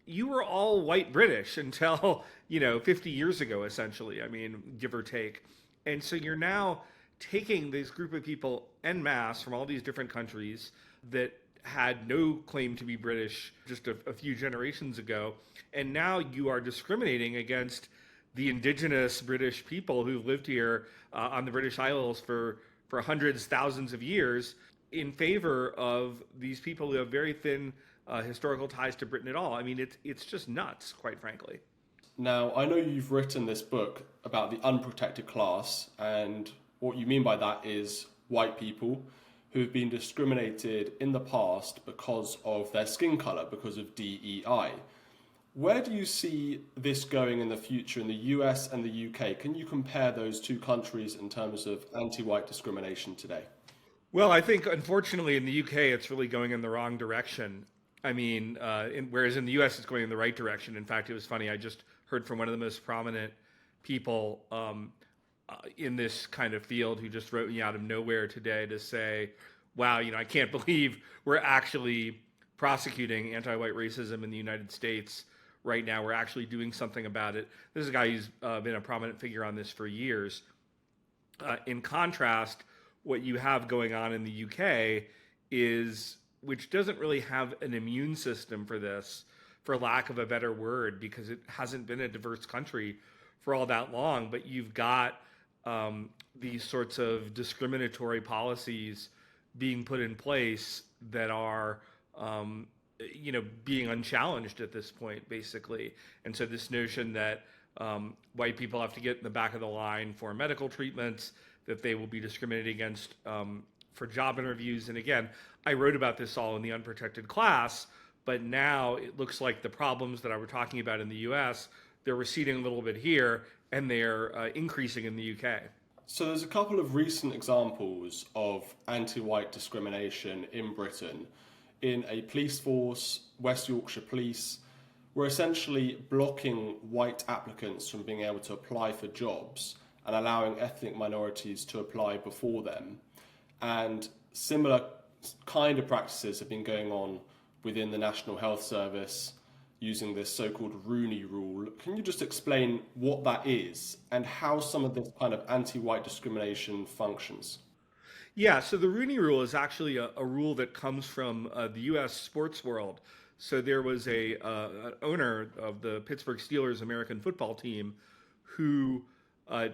you were all white British until, 50 years ago, essentially. I mean, give or take. And so you're now taking this group of people en masse from all these different countries that had no claim to be British just a few generations ago. And now you are discriminating against the indigenous British people who've lived here on the British Isles for hundreds, thousands of years in favor of these people who have very thin historical ties to Britain at all. I mean, it's just nuts, quite frankly. Now, I know you've written this book about the unprotected class, and what you mean by that is white people who have been discriminated in the past because of their skin colour, because of DEI. Where do you see this going in the future in the US and the UK? Can you compare those two countries in terms of anti-white discrimination today? Well, I think unfortunately in the UK it's really going in the wrong direction. I mean, whereas in the US it's going in the right direction. In fact, it was funny. I just heard from one of the most prominent people in this kind of field who just wrote me out of nowhere today to say, wow, I can't believe we're actually prosecuting anti-white racism in the United States right now. We're actually doing something about it. This is a guy who's been a prominent figure on this for years. In contrast, what you have going on in the UK is, which doesn't really have an immune system for this, for lack of a better word, because it hasn't been a diverse country for all that long, but you've got these sorts of discriminatory policies being put in place that are, being unchallenged at this point, basically. And so this notion that white people have to get in the back of the line for medical treatments, that they will be discriminated against for job interviews. And again, I wrote about this all in The Unprotected Class, but now it looks like the problems that I was talking about in the US, they're receding a little bit here, and they're increasing in the UK. So there's a couple of recent examples of anti-white discrimination in Britain. In a police force, West Yorkshire Police were essentially blocking white applicants from being able to apply for jobs and allowing ethnic minorities to apply before them. And similar kind of practices have been going on within the National Health Service using this so-called Rooney Rule. Can you just explain what that is and how some of this kind of anti-white discrimination functions? Yeah, so the Rooney Rule is actually a rule that comes from the U.S. sports world. So there was an owner of the Pittsburgh Steelers American football team who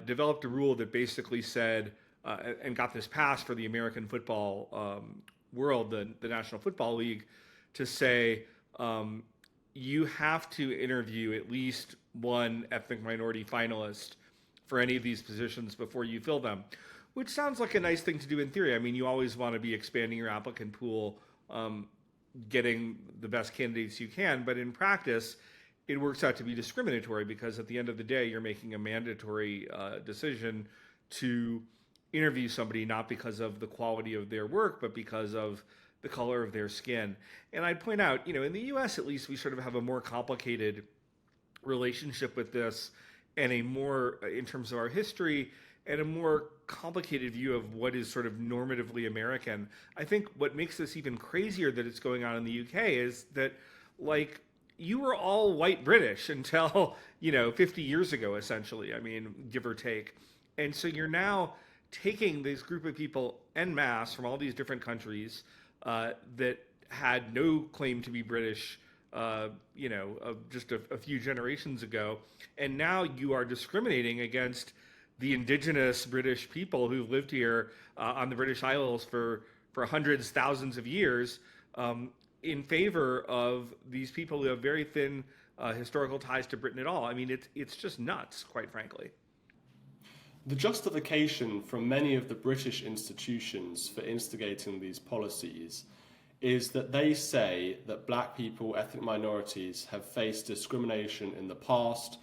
developed a rule that basically said, and got this passed for the American football world, the National Football League, to say you have to interview at least one ethnic minority finalist for any of these positions before you fill them, which sounds like a nice thing to do in theory. I mean, you always want to be expanding your applicant pool, getting the best candidates you can, but in practice, it works out to be discriminatory because at the end of the day, you're making a mandatory decision to interview somebody not because of the quality of their work, but because of the color of their skin. And I'd point out, in the US at least, we sort of have a more complicated relationship with this and a more, in terms of our history, and a more complicated view of what is sort of normatively American. I think what makes this even crazier that it's going on in the UK is that, like, you were all white British until, 50 years ago, essentially. I mean, give or take. And so you're now taking this group of people en masse from all these different countries that had no claim to be British, just a few generations ago, and now you are discriminating against the indigenous British people who've lived here on the British Isles for hundreds, thousands of years, in favor of these people who have very thin historical ties to Britain at all. I mean, it's just nuts, quite frankly. The justification from many of the British institutions for instigating these policies is that they say that black people, ethnic minorities, have faced discrimination in the past,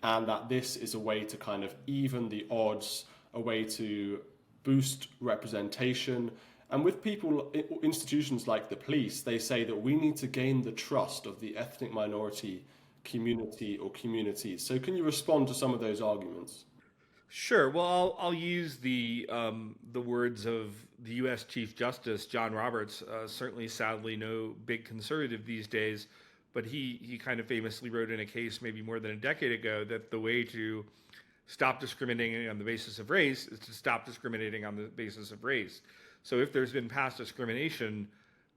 and that this is a way to kind of even the odds, a way to boost representation. And with people, institutions like the police, they say that we need to gain the trust of the ethnic minority community or communities. So can you respond to some of those arguments? Sure. Well, I'll use the words of the U.S. Chief Justice John Roberts, certainly, sadly, no big conservative these days, but he kind of famously wrote in a case maybe more than a decade ago that the way to stop discriminating on the basis of race is to stop discriminating on the basis of race. So if there's been past discrimination,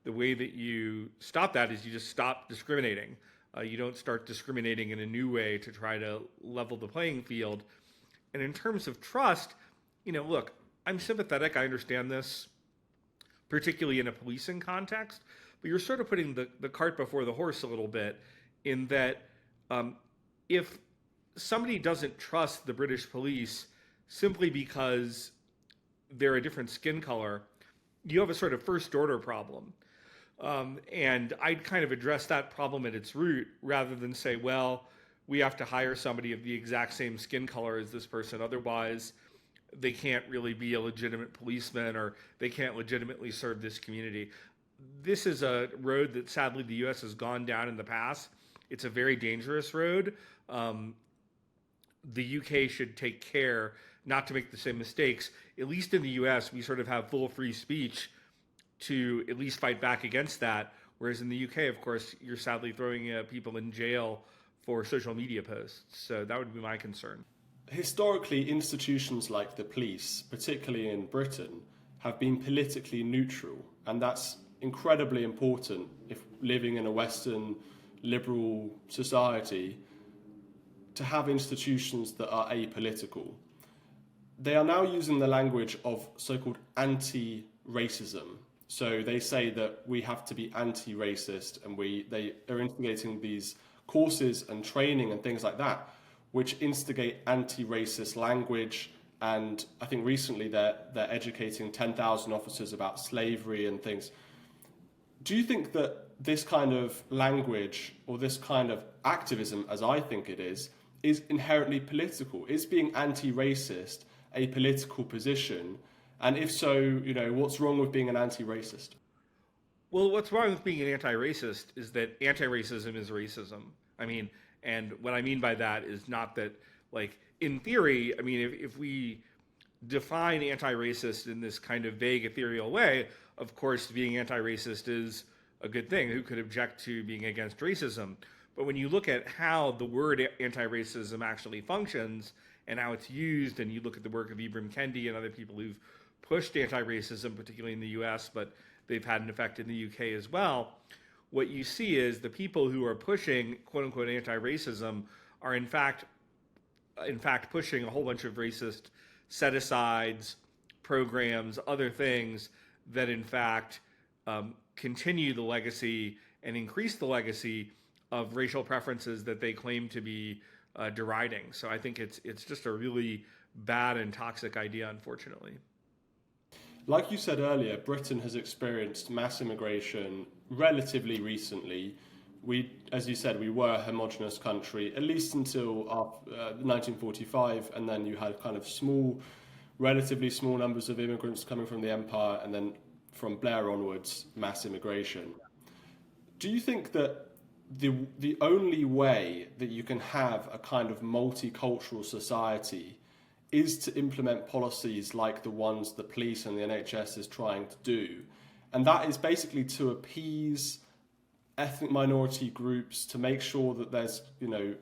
the way that you stop that is you just stop discriminating. You don't start discriminating in a new way to try to level the playing field. And in terms of trust, look, I'm sympathetic. I understand this, particularly in a policing context. But you're sort of putting the cart before the horse a little bit, in that if somebody doesn't trust the British police simply because they're a different skin color, you have a sort of first order problem. And I'd kind of address that problem at its root rather than say, well, we have to hire somebody of the exact same skin color as this person. Otherwise, they can't really be a legitimate policeman, or they can't legitimately serve this community. This is a road that sadly the U.S. has gone down in the past. It's a very dangerous road. The UK should take care not to make the same mistakes. At least in the US, we sort of have full free speech to at least fight back against that. Whereas in the UK, of course, you're sadly throwing people in jail for social media posts. So that would be my concern. Historically, institutions like the police, particularly in Britain, have been politically neutral. And that's incredibly important if living in a Western liberal society, to have institutions that are apolitical. They are now using the language of so-called anti-racism. So they say that we have to be anti-racist, and they are instigating these courses and training and things like that, which instigate anti-racist language. And I think recently they're educating 10,000 officers about slavery and things. Do you think that this kind of language, or this kind of activism, as I think it is inherently political? Is being anti-racist a political position? And if so, what's wrong with being an anti-racist? Well, what's wrong with being an anti-racist is that anti-racism is racism. And what I mean by that is not that, in theory, if we define anti-racist in this kind of vague, ethereal way, of course, being anti-racist is a good thing. Who could object to being against racism? But when you look at how the word anti-racism actually functions and how it's used, and you look at the work of Ibram Kendi and other people who've pushed anti-racism, particularly in the US, but they've had an effect in the UK as well, what you see is the people who are pushing quote-unquote anti-racism are in fact pushing a whole bunch of racist set-asides, programs, other things that in fact continue the legacy and increase the legacy of racial preferences that they claim to be deriding. So I think it's just a really bad and toxic idea, unfortunately. Like you said earlier, Britain has experienced mass immigration relatively recently. As you said, we were a homogenous country, at least until 1945, and then you had kind of relatively small numbers of immigrants coming from the empire, and then from Blair onwards, mass immigration. Do you think that the only way that you can have a kind of multicultural society is to implement policies like the ones the police and the NHS is trying to do? And that is basically to appease ethnic minority groups, to make sure that there's,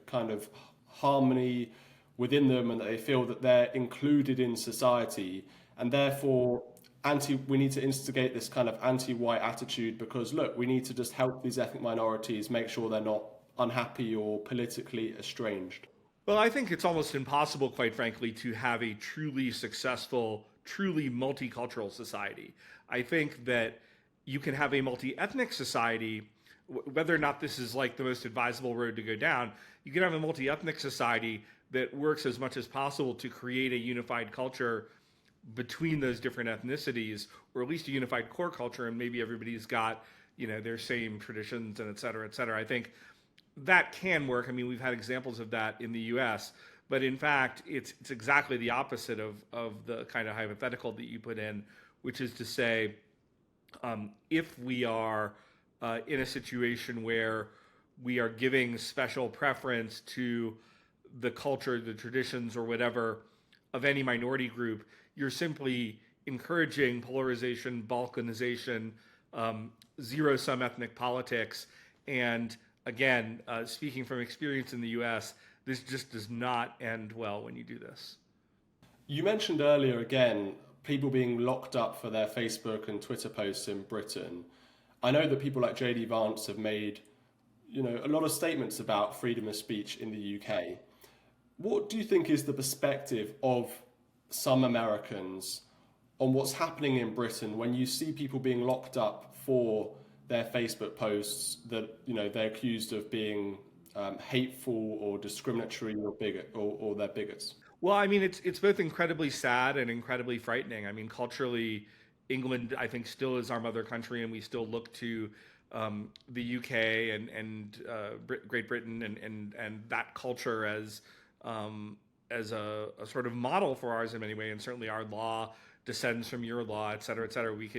kind of harmony within them and that they feel that they're included in society. And therefore, we need to instigate this kind of anti-white attitude because, look, we need to just help these ethnic minorities make sure they're not unhappy or politically estranged. Well, I think it's almost impossible, quite frankly, to have a truly successful, truly multicultural society. I think that you can have a multi-ethnic society, whether or not this is the most advisable road to go down. You can have a multi-ethnic society that works as much as possible to create a unified culture between those different ethnicities, or at least a unified core culture, and maybe everybody's got, their same traditions and et cetera, et cetera. I think that can work. We've had examples of that in the US, but in fact, it's exactly the opposite of the kind of hypothetical that you put in, which is to say, if we are in a situation where we are giving special preference to the culture, the traditions, or whatever of any minority group, you're simply encouraging polarization, balkanization, zero-sum ethnic politics, and again, speaking from experience in the US, this just does not end well when you do this. You mentioned earlier again people being locked up for their Facebook and Twitter posts in Britain. I know that people like JD Vance have made, a lot of statements about freedom of speech in the UK. What do you think is the perspective of some Americans on what's happening in Britain when you see people being locked up for their Facebook posts that they're accused of being hateful or discriminatory or bigot or they're bigots? Well, I mean, it's both incredibly sad and incredibly frightening. I mean, culturally, England, I think, still is our mother country, and we still look to the UK and Great Britain and that culture as a sort of model for ours in many ways. And certainly, our law descends from your law, et cetera, et cetera. We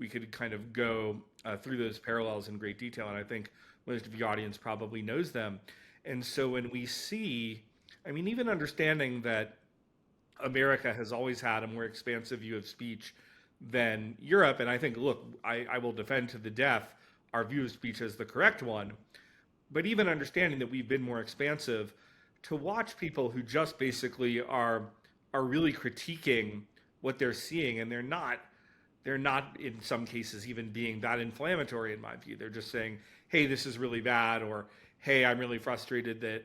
could kind of go through those parallels in great detail, and I think most of your audience probably knows them. And so when we see, I mean, even understanding that America has always had a more expansive view of speech than Europe, and I think, look, I will defend to the death our view of speech as the correct one, but even understanding that we've been more expansive, to watch people who just basically are really critiquing what they're seeing, and they're not in some cases even being that inflammatory in my view. They're just saying, hey, this is really bad, or hey, I'm really frustrated that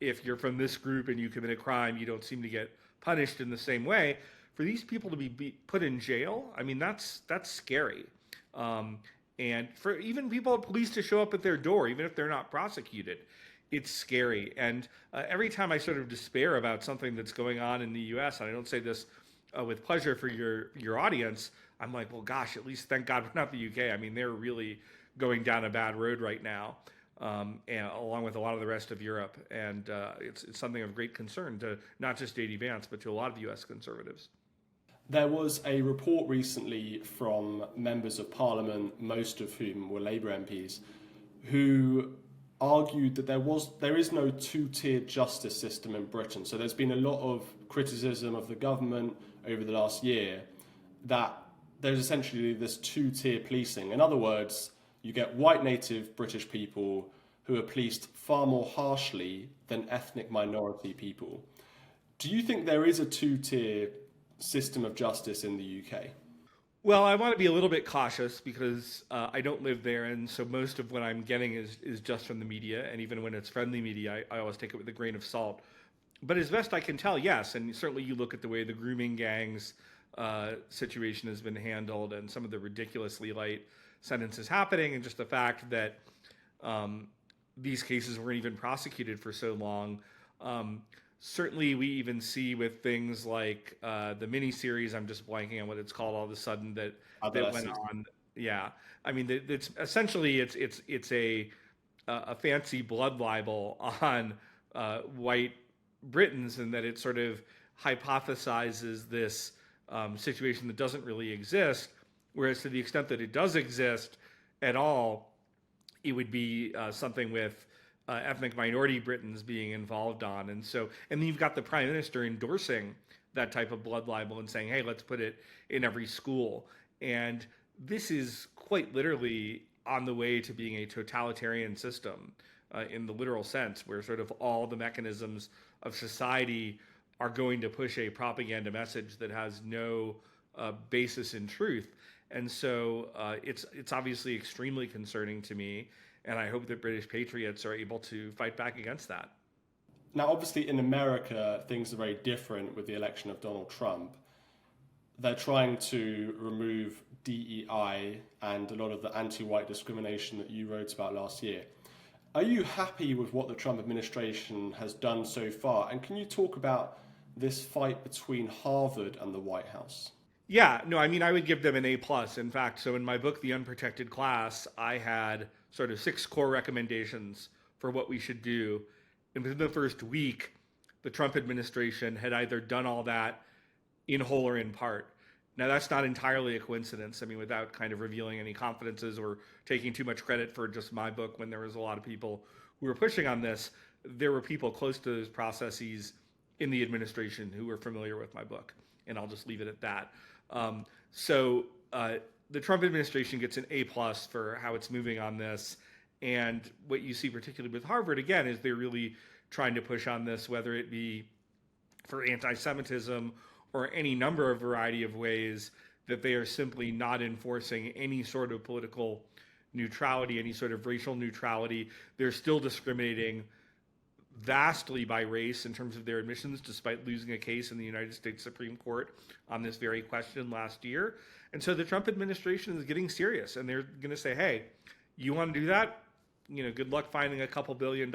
if you're from this group and you commit a crime, you don't seem to get punished in the same way. For these people to be put in jail, I mean, that's scary. And for even people at police to show up at their door, even if they're not prosecuted, it's scary. And every time I sort of despair about something that's going on in the U.S., and I don't say this with pleasure for your audience, I'm like, well, gosh, at least thank God we're not the U.K. I mean, they're really going down a bad road right now, and along with a lot of the rest of Europe. And it's something of great concern to not just J.D. Vance, but to a lot of U.S. conservatives. There was a report recently from members of Parliament, most of whom were Labour MPs, who argued that there is no two-tiered justice system in Britain. So there's been a lot of criticism of the government over the last year that there's essentially this two-tier policing. In other words, you get white native British people who are policed far more harshly than ethnic minority people. Do you think there is a two-tier system of justice in the UK? Well, I want to be a little bit cautious because I don't live there, and so most of what I'm getting is just from the media, and even when it's friendly media, I always take it with a grain of salt. But as best I can tell, yes, and certainly you look at the way the grooming gangs situation has been handled and some of the ridiculously light sentences happening, and just the fact that these cases weren't even prosecuted for so long. Certainly, we even see with things like the miniseries. I'm just blanking on what it's called all of a sudden that went on. Yeah, I mean, it's essentially it's a fancy blood libel on white Britons, and that it sort of hypothesizes this situation that doesn't really exist. Whereas to the extent that it does exist at all, it would be something with ethnic minority Britons being involved on. And then you've got the Prime Minister endorsing that type of blood libel and saying, hey, let's put it in every school. And this is quite literally on the way to being a totalitarian system in the literal sense, where sort of all the mechanisms of society are going to push a propaganda message that has no basis in truth. And so it's obviously extremely concerning to me. And I hope that British patriots are able to fight back against that. Now, obviously, in America, things are very different with the election of Donald Trump. They're trying to remove DEI and a lot of the anti-white discrimination that you wrote about last year. Are you happy with what the Trump administration has done so far? And can you talk about this fight between Harvard and the White House? Yeah, no, I mean, I would give them an A+. In fact, so in my book, The Unprotected Class, I had sort of 6 core recommendations for what we should do. And within the first week, the Trump administration had either done all that in whole or in part. Now, that's not entirely a coincidence. I mean, without kind of revealing any confidences or taking too much credit for just my book, when there was a lot of people who were pushing on this, there were people close to those processes in the administration who were familiar with my book. And I'll just leave it at that. The Trump administration gets an A+ for how it's moving on this. And what you see particularly with Harvard, again, is they're really trying to push on this, whether it be for anti-Semitism or any number of variety of ways, that they are simply not enforcing any sort of political neutrality, any sort of racial neutrality. They're still discriminating vastly by race in terms of their admissions, despite losing a case in the United States Supreme Court on this very question last year. And so the Trump administration is getting serious, and they're going to say, hey, you want to do that? Good luck finding a couple $1 billion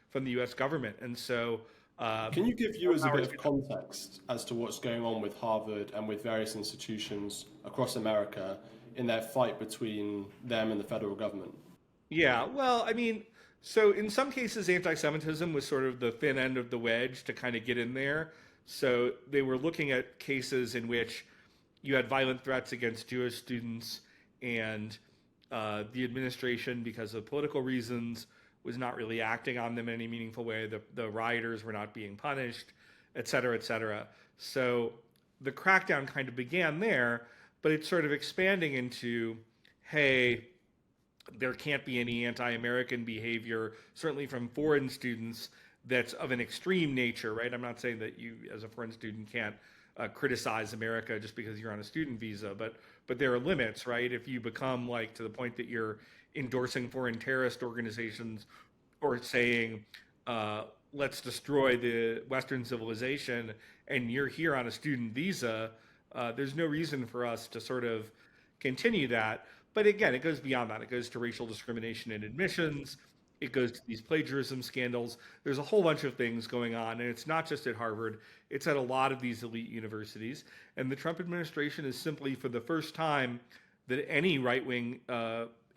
from the U.S. government. And so can you give viewers a bit of context as to what's going on with Harvard and with various institutions across America in their fight between them and the federal government? Yeah, well, I mean, so in some cases, anti-Semitism was sort of the thin end of the wedge to kind of get in there. So they were looking at cases in which you had violent threats against Jewish students, and the administration, because of political reasons, was not really acting on them in any meaningful way. The rioters were not being punished, et cetera, et cetera. So the crackdown kind of began there, but it's sort of expanding into, hey, there can't be any anti-American behavior, certainly from foreign students, that's of an extreme nature, right? I'm not saying that you, as a foreign student, can't criticize America just because you're on a student visa, but there are limits, right? If you become like to the point that you're endorsing foreign terrorist organizations or saying, let's destroy the Western civilization, and you're here on a student visa, there's no reason for us to sort of continue that. But again, it goes beyond that. It goes to racial discrimination in admissions. It goes to these plagiarism scandals. There's a whole bunch of things going on, and it's not just at Harvard. It's at a lot of these elite universities. And the Trump administration is simply, for the first time that any right-wing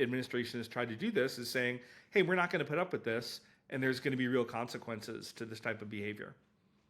administration has tried to do this, is saying, hey, we're not going to put up with this, and there's going to be real consequences to this type of behavior.